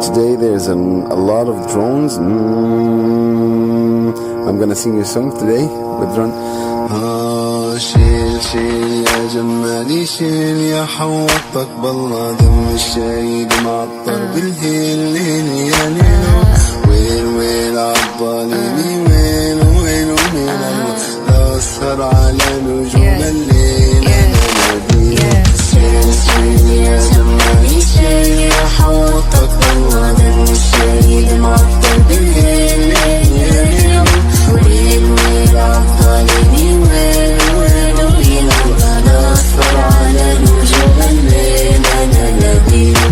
today there's a lot of drones. I'm gonna sing a song today with drone. شيل شيل يا جمالي شيل يا حوطك بالله دم الشهيد معطر بالهيل ليل يا ليل ويل ويل عالظالمين ويل ويل ويل لا أسهر على نجوم الليل شيل شيل يا جمالي شيل يا حوطك بالله دم الشهيد معطر بالهيل ليل يا ليل ويل ويل عالظالمين ويل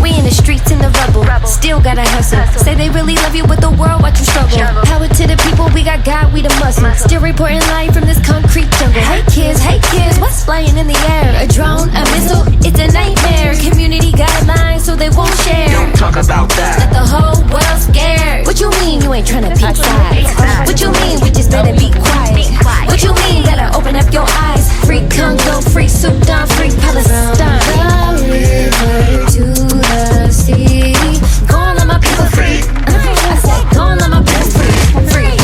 We in the streets in the rubble, still gotta hustle. Say they really love you, but the world watch you struggle. Power to the people, we got God, we the muscle. Still reporting live from this concrete jungle. Hey kids, what's flying in the air? A drone, a missile, it's a nightmare. Community guidelines, so they won't share. Don't talk about that. Let the whole world scared. What you mean you ain't tryna pick sides? What you mean we just better be quiet? What you mean gotta open up your eyes? Free Congo, free Sudan, free Palestine. From the river to the sea, gonna let my people free. I said gonna let my people free.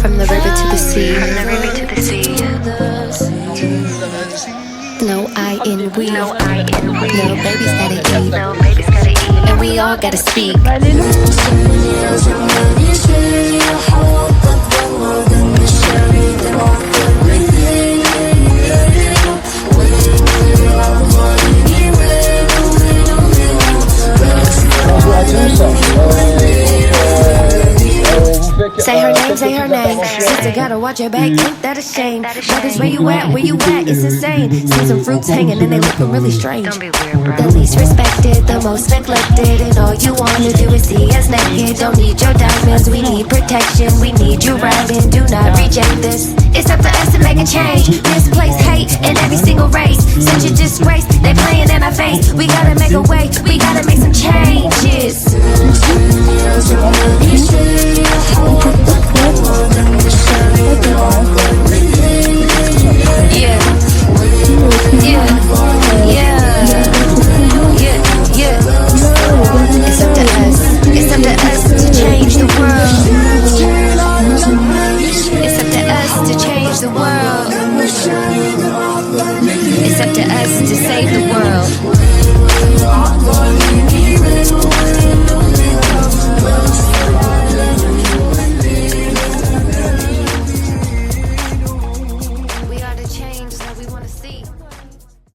From the river to the sea, no I in we, no babies gotta eat, and we all gotta speak. Say her name. Sister gotta watch her back, ain't that a shame? Brothers, where you at? It's insane. See some fruits hanging and they looking really strange. The least respected, the most neglected, and all you wanna do is see us naked. Don't need your diamonds, we need protection. We need you riding, do not reject this. It's up to us to make a change. Misplaced hate in every single race. Such a disgrace, they playing in our face. We gotta